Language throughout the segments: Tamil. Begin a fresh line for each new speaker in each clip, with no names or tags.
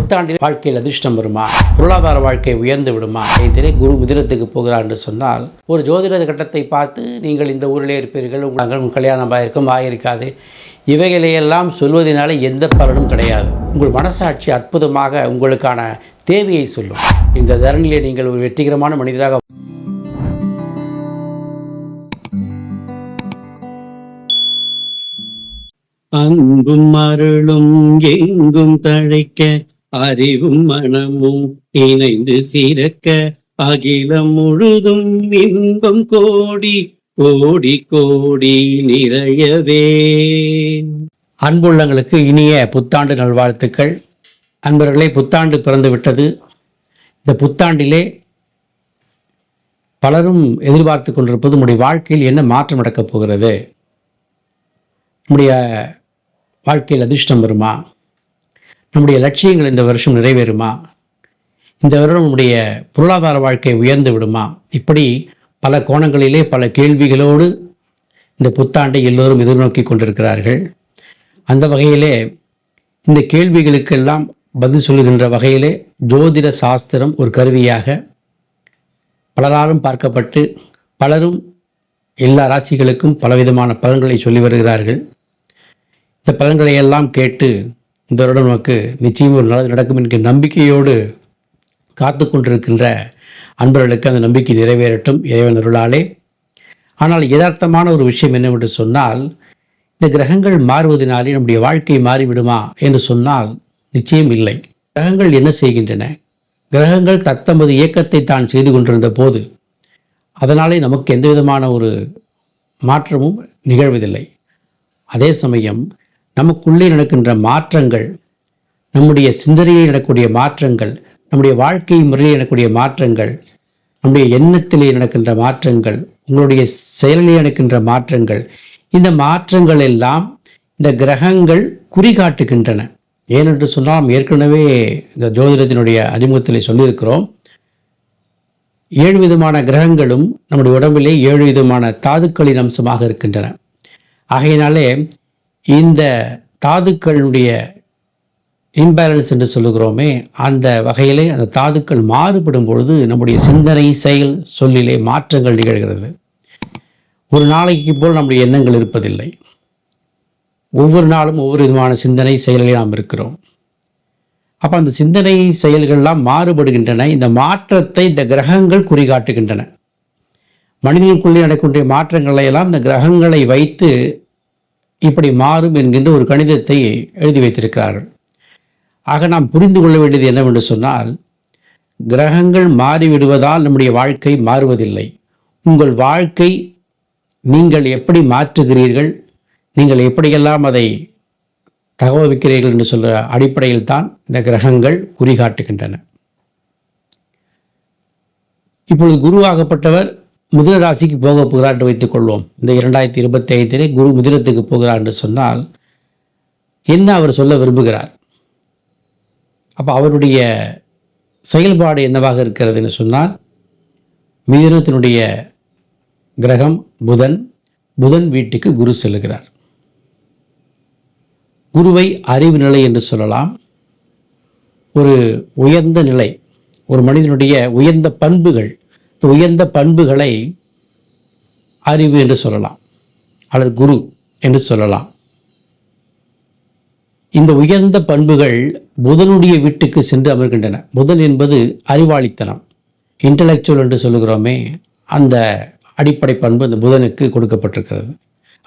புத்தாண்டில் வாழ்க்கையில் அதிர்ஷ்டம் வருமா, பொருளாதார வாழ்க்கை உயர்ந்து விடுமா, இதிலே குரு மிதுனத்துக்கு போகிறார் என்று சொன்னால் ஒரு ஜோதிட கட்டத்தை பார்த்து நீங்கள் இந்த ஊரிலே இருப்பீர்கள், உங்கள் கல்யாணம் ஆகியிருக்காது, இவைகளையெல்லாம் சொல்வதனால எந்த பலனும் கிடையாது. உங்கள் மனசாட்சி அற்புதமாக உங்களுக்கான தேவையை சொல்லும். இந்த தரணிலே நீங்கள் ஒரு வெற்றிகரமான மனிதராக
அன்பும் அருளும் எங்கும் தழைக்க, அறிவும் மனமும் இணைந்து சிறக்க, அகிலம் முழுதும் இன்பம் கோடி கோடி கோடி நிறையவே.
அன்புள்ளங்களுக்கு இனிய புத்தாண்டு நல்வாழ்த்துக்கள். அன்பர்களே, புத்தாண்டு பிறந்து விட்டது. இந்த புத்தாண்டிலே பலரும் எதிர்பார்த்து கொண்டிருப்பது நம்முடைய வாழ்க்கையில் என்ன மாற்றம் நடக்கப் போகிறது, நம்முடைய வாழ்க்கையில் அதிர்ஷ்டம் வருமா, நம்முடைய லட்சியங்கள் இந்த வருஷம் நிறைவேறுமா, இந்த வருடம் நம்முடைய பொருளாதார வாழ்க்கை உயர்ந்து விடுமா, இப்படி பல கோணங்களிலே பல கேள்விகளோடு இந்த புத்தாண்டை எல்லோரும் எதிர்நோக்கி கொண்டிருக்கிறார்கள். அந்த வகையிலே இந்த கேள்விகளுக்கெல்லாம் பதில் சொல்லுகின்ற வகையிலே ஜோதிட சாஸ்திரம் ஒரு கருவியாக பலராலும் பார்க்கப்பட்டு பலரும் எல்லா ராசிகளுக்கும் பலவிதமான பலன்களை சொல்லி வருகிறார்கள். இந்த பலன்களை எல்லாம் கேட்டு இந்த வருடம் நமக்கு நிச்சயம் ஒரு நல்லது நடக்கும் என்கிற நம்பிக்கையோடு காத்து கொண்டிருக்கின்ற அன்பர்களுக்கு அந்த நம்பிக்கை நிறைவேறட்டும் இறைவன் அருளாலே. ஆனால் யதார்த்தமான ஒரு விஷயம் என்னவென்று சொன்னால், இந்த கிரகங்கள் மாறுவதனாலே நம்முடைய வாழ்க்கை மாறிவிடுமா என்று சொன்னால் நிச்சயம் இல்லை. கிரகங்கள் என்ன செய்கின்றன? கிரகங்கள் தத்தமது இயக்கத்தை தான் செய்து கொண்டிருந்த போது அதனாலே நமக்கு எந்த விதமான ஒரு மாற்றமும் நிகழ்வதில்லை. அதே சமயம் நமக்குள்ளே நடக்கின்ற மாற்றங்கள், நம்முடைய சிந்தனையில் நடக்கக்கூடிய மாற்றங்கள், நம்முடைய வாழ்க்கை முறையில் நடக்கக்கூடிய மாற்றங்கள், நம்முடைய எண்ணத்திலே நடக்கின்ற மாற்றங்கள், உங்களுடைய செயலிலே நடக்கின்ற மாற்றங்கள், இந்த மாற்றங்கள் எல்லாம் இந்த கிரகங்கள் குறிகாட்டுகின்றன. ஏனென்று சொன்னால் நாம் ஏற்கனவே இந்த ஜோதிடத்தினுடைய அறிமுகத்திலே சொல்லியிருக்கிறோம். 7 விதமான கிரகங்களும் நம்முடைய உடம்பிலே 7 விதமான தாதுக்களின் அம்சமாக இருக்கின்றன. ஆகையினாலே இந்த தாதுக்களுடைய இம்பேலன்ஸ் என்று சொல்லுகிறோமே, அந்த வகையிலே அந்த தாதுக்கள் மாறுபடும் பொழுது நம்முடைய சிந்தனை, செயல், சொல்லிலே மாற்றங்கள் நிகழ்கிறது. ஒரு நாளைக்கு போல் நம்முடைய எண்ணங்கள் இருப்பதில்லை. ஒவ்வொரு நாளும் ஒவ்வொரு விதமான சிந்தனை செயல்களில் நாம் இருக்கிறோம். அப்போ அந்த சிந்தனை செயல்கள்லாம் மாறுபடுகின்றன. இந்த மாற்றத்தை இந்த கிரகங்கள் குறிகாட்டுகின்றன. மனிதனுக்குள்ளே நடக்கக்கூடிய மாற்றங்களை எல்லாம் இந்த கிரகங்களை வைத்து இப்படி மாறும் என்கின்ற ஒரு கணிதத்தை எழுதி வைத்திருக்கிறார்கள். ஆக நாம் புரிந்து கொள்ள வேண்டியது என்னவென்று சொன்னால், கிரகங்கள் மாறிவிடுவதால் நம்முடைய வாழ்க்கை மாறுவதில்லை. உங்கள் வாழ்க்கை நீங்கள் எப்படி மாற்றுகிறீர்கள், நீங்கள் எப்படியெல்லாம் அதை தகவமைக்கிறீர்கள் என்று சொல்கிற அடிப்படையில் தான் இந்த கிரகங்கள் குறிகாட்டுகின்றன. இப்பொழுது குருவாகப்பட்டவர் மிதுன ராசிக்கு போக போகிறார் என்று வைத்துக் கொள்வோம். இந்த 2025 குரு மிதுனத்துக்கு போகிறார் என்று சொன்னால் என்ன அவர் சொல்ல விரும்புகிறார்? அப்போ அவருடைய செயல்பாடு என்னவாக இருக்கிறது என்று சொன்னால், மிதுனத்தினுடைய கிரகம் புதன், புதன் வீட்டுக்கு குரு செல்லுகிறார். குருவை அறிவு நிலை என்று சொல்லலாம். ஒரு உயர்ந்த நிலை, ஒரு மனிதனுடைய உயர்ந்த பண்புகள், உயர்ந்த பண்புகளை அறிவு என்று சொல்லலாம், அல்லது குரு என்று சொல்லலாம். இந்த உயர்ந்த பண்புகள் புதனுடைய வீட்டுக்கு சென்று அமர்கின்றன. புதன் என்பது அறிவாளித்தனம், இன்டலெக்சுவல் என்று சொல்லுகிறோமே, அந்த அடிப்படை பண்பு அந்த புதனுக்கு கொடுக்கப்பட்டிருக்கிறது.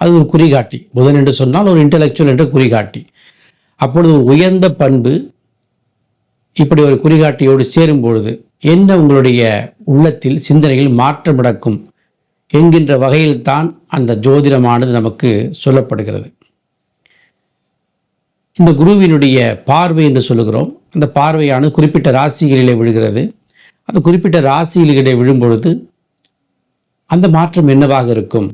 அது ஒரு குறிகாட்டி. புதன் என்று சொன்னால் ஒரு இன்டலெக்சுவல் என்ற குறிகாட்டி. அப்பொழுது ஒரு உயர்ந்த பண்பு இப்படி ஒரு குறிகாட்டியோடு சேரும் பொழுது என்ன உங்களுடைய உள்ளத்தில் சிந்தனையில் மாற்றம் நடக்கும் என்கின்ற வகையில் தான் அந்த ஜோதிடமானது நமக்கு சொல்லப்படுகிறது. இந்த குருவினுடைய பார்வை என்று சொல்லுகிறோம். அந்த பார்வையானது குறிப்பிட்ட ராசிகளிலே விழுகிறது. அந்த குறிப்பிட்ட ராசிகளிலே விழும்பொழுது அந்த மாற்றம் என்னவாக இருக்கும்,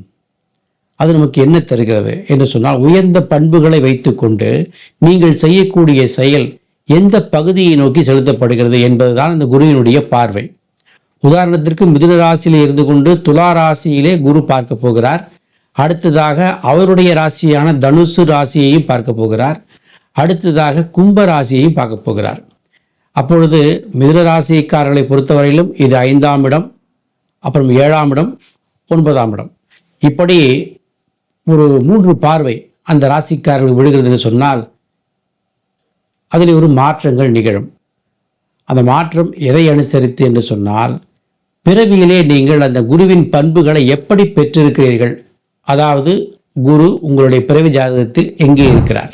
அது நமக்கு என்ன தருகிறது என்று சொன்னால், உயர்ந்த பண்புகளை வைத்துக்கொண்டு நீங்கள் செய்யக்கூடிய செயல் எந்த பகுதியை நோக்கி செலுத்தப்படுகிறது என்பதுதான் இந்த குருவினுடைய பார்வை. உதாரணத்திற்கு மிதுன ராசியிலே இருந்து கொண்டு துலா ராசியிலே குரு பார்க்க போகிறார். அடுத்ததாக அவருடைய ராசியான தனுசு ராசியையும் பார்க்க போகிறார். அடுத்ததாக கும்ப ராசியையும் பார்க்க போகிறார். அப்பொழுது மிதுன ராசிக்காரர்களை பொறுத்தவரையிலும் இது 5ஆம் இடம், அப்புறம் 7ஆம் இடம், 9ஆம் இடம், இப்படி ஒரு 3 பார்வை அந்த ராசிக்காரர்கள் விடுகிறது என்று சொன்னால் அதில் ஒரு மாற்றங்கள் நிகழும். அந்த மாற்றம் எதை அனுசரித்து என்று சொன்னால், பிறவியிலே நீங்கள் அந்த குருவின் பண்புகளை எப்படி பெற்றிருக்கிறீர்கள், அதாவது குரு உங்களுடைய பிறவி ஜாதகத்தில் எங்கே இருக்கிறார்,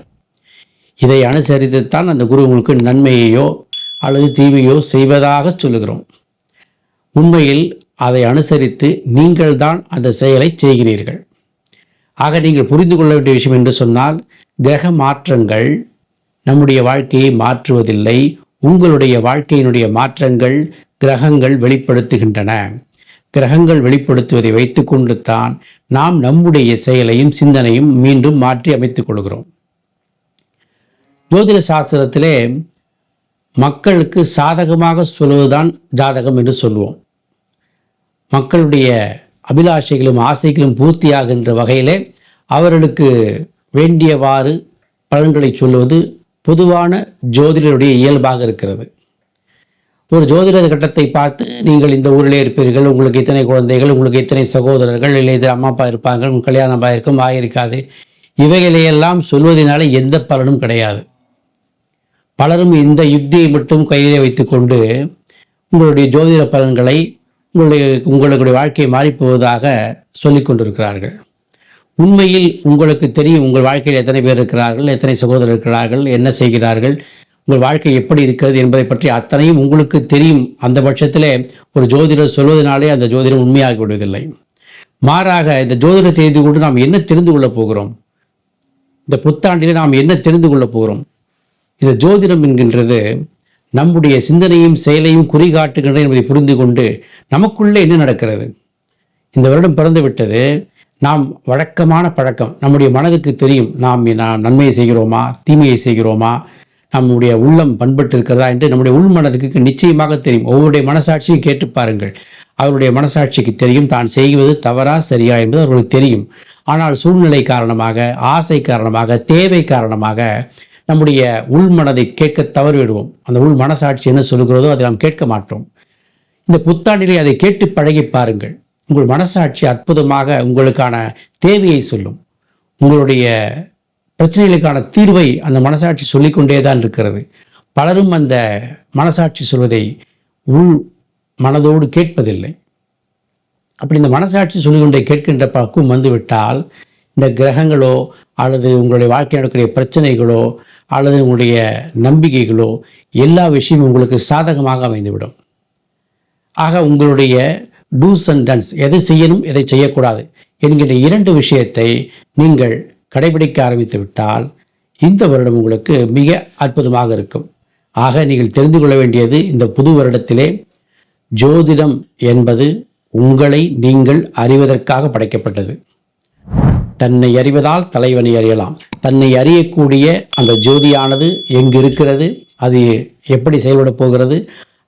இதை அனுசரித்துத்தான் அந்த குரு உங்களுக்கு நன்மையையோ அல்லது தீமையோ செய்வதாக சொல்லுகிறோம். உண்மையில் அதை அனுசரித்து நீங்கள் தான் அந்த செயலை செய்கிறீர்கள். ஆக நீங்கள் புரிந்து கொள்ள வேண்டிய விஷயம் என்று சொன்னால், கிரக மாற்றங்கள் நம்முடைய வாழ்க்கையை மாற்றுவதில்லை. உங்களுடைய வாழ்க்கையினுடைய மாற்றங்கள் கிரகங்கள் வெளிப்படுத்துகின்றன. கிரகங்கள் வெளிப்படுத்துவதை வைத்துக்கொண்டு தான் நாம் நம்முடைய செயலையும் சிந்தனையும் மீண்டும் மாற்றி அமைத்துக் கொள்கிறோம். ஜோதிட சாஸ்திரத்திலே மக்களுக்கு சாதகமாக சொல்வதுதான் ஜாதகம் என்று சொல்லுவோம். மக்களுடைய அபிலாஷைகளும் ஆசைகளும் பூர்த்தியாகின்ற வகையிலே அவர்களுக்கு வேண்டியவாறு பலன்களை சொல்லுவது பொதுவான ஜோதிடருடைய இயல்பாக இருக்கிறது. ஒரு ஜோதிட கட்டத்தை பார்த்து நீங்கள் இந்த ஊரிலே இருப்பீர்கள், உங்களுக்கு இத்தனை குழந்தைகள், உங்களுக்கு இத்தனை சகோதரர்கள், இல்லை இது அம்மா அப்பா இருப்பாங்க, உங்கள் கல்யாணம் ஆயிருக்கும் ஆகியிருக்காது, இவைகளையெல்லாம் சொல்வதனால எந்த பலனும் கிடையாது. பலரும் இந்த யுக்தியை மட்டும் கையிலே வைத்துக்கொண்டு உங்களுடைய ஜோதிட பலன்களை உங்களுடைய வாழ்க்கையை மாறிப்போவதாக சொல்லிக் கொண்டிருக்கிறார்கள். உண்மையில் உங்களுக்கு தெரியும் உங்கள் வாழ்க்கையில் எத்தனை பேர் இருக்கிறார்கள், எத்தனை சகோதரர் இருக்கிறார்கள், என்ன செய்கிறார்கள், உங்கள் வாழ்க்கை எப்படி இருக்கிறது என்பதை பற்றி அத்தனையும் உங்களுக்கு தெரியும். அந்த பட்சத்திலே ஒரு ஜோதிடர் சொல்வதனாலே அந்த ஜோதிடம் உண்மையாகி விடுவதில்லை. மாறாக இந்த ஜோதிட தெரிந்து கொண்டு நாம் என்ன தெரிந்து கொள்ளப் போகிறோம், இந்த புத்தாண்டிலே நாம் என்ன தெரிந்து கொள்ளப் போகிறோம். இந்த ஜோதிடம் என்கின்றது நம்முடைய சிந்தனையும் செயலையும் குறிகாட்டுகின்றன என்பதை புரிந்து கொண்டு நமக்குள்ளே என்ன நடக்கிறது. இந்த வருடம் பிறந்து விட்டது, நாம் வழக்கமான பழக்கம் நம்முடைய மனதுக்கு தெரியும். நாம் நன்மையை செய்கிறோமா தீமையை செய்கிறோமா, நம்முடைய உள்ளம் பண்பட்டு இருக்கிறதா என்று நம்முடைய உள் மனதுக்கு நிச்சயமாக தெரியும். ஒவ்வொருடைய மனசாட்சியும் கேட்டு பாருங்கள். அவருடைய மனசாட்சிக்கு தெரியும் தான் செய்வது தவறா சரியா என்பது அவர்களுக்கு தெரியும். ஆனால் சூழ்நிலை காரணமாக, ஆசை காரணமாக, தேவை காரணமாக நம்முடைய உள் மனதை கேட்க தவறிவிடுவோம். அந்த உள் மனசாட்சி என்ன சொல்லுகிறதோ அதை நாம் கேட்க மாட்டோம். இந்த புத்தாண்டிலே அதை கேட்டு பழகி பாருங்கள். உங்கள் மனசாட்சி அற்புதமாக உங்களுக்கான தேவையை சொல்லும். உங்களுடைய பிரச்சனைகளுக்கான தீர்வை அந்த மனசாட்சி சொல்லிக்கொண்டே தான் இருக்கிறது. பலரும் அந்த மனசாட்சி சொல்வதை உள் மனதோடு கேட்பதில்லை. அப்படி இந்த மனசாட்சி சொல்லிக்கொண்டே கேட்கின்ற பக்குவம் வந்துவிட்டால் இந்த கிரகங்களோ அல்லது உங்களுடைய வாழ்க்கை நடக்கக்கூடிய பிரச்சனைகளோ அல்லது உங்களுடைய நம்பிக்கைகளோ எல்லா விஷயமும் உங்களுக்கு சாதகமாக அமைந்துவிடும். ஆக உங்களுடைய டூஸ் அண்ட் டன்ஸ், எதை செய்யணும் எதை செய்யக்கூடாது என்கின்ற 2 விஷயத்தை நீங்கள் கடைபிடிக்க ஆரம்பித்து விட்டால் இந்த வருடம் உங்களுக்கு மிக அற்புதமாக இருக்கும். ஆக நீங்கள் தெரிந்து கொள்ள வேண்டியது, இந்த புது வருடத்திலே ஜோதிடம் என்பது உங்களை நீங்கள் அறிவதற்காக படைக்கப்பட்டது. தன்னை அறிவதால் தலைவனை அறியலாம். தன்னை அறியக்கூடிய அந்த ஜோதியானது எங்கு இருக்கிறது, அது எப்படி செயல்பட போகிறது,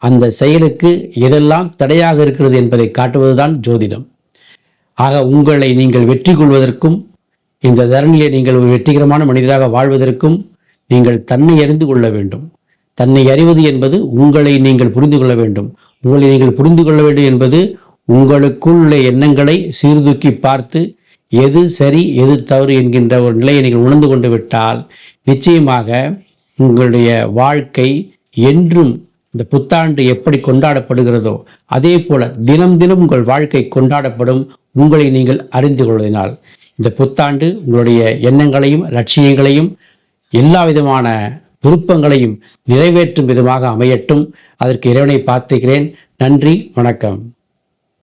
அந்த செயலுக்கு எதெல்லாம் தடையாக இருக்கிறது என்பதை காட்டுவதுதான் ஜோதிடம். ஆக உங்களை நீங்கள் வெற்றி கொள்வதற்கும் இந்த தரணிலே நீங்கள் ஒரு வெற்றிகரமான மனிதராக வாழ்வதற்கும் நீங்கள் தன்னை அறிந்து கொள்ள வேண்டும். தன்னை அறிவது என்பது உங்களை நீங்கள் புரிந்து கொள்ள வேண்டும். உங்களை நீங்கள் புரிந்து கொள்ள வேண்டும் என்பது உங்களுக்குள்ள எண்ணங்களை சீர்தூக்கி பார்த்து எது சரி எது தவறு என்கின்ற ஒரு நிலையை நீங்கள் உணர்ந்து கொண்டு விட்டால் நிச்சயமாக உங்களுடைய வாழ்க்கை என்றும் இந்த புத்தாண்டு எப்படி கொண்டாடப்படுகிறதோ அதே போல தினம் தினம் உங்கள் வாழ்க்கை கொண்டாடப்படும். உங்களை நீங்கள் அறிந்து கொள்வதனால் இந்த புத்தாண்டு உங்களுடைய எண்ணங்களையும் லட்சியங்களையும் எல்லா விதமான விருப்பங்களையும் நிறைவேற்றும் விதமாக அமையட்டும். அதற்கு இறைவனை பார்த்துக்கிறேன். நன்றி, வணக்கம்.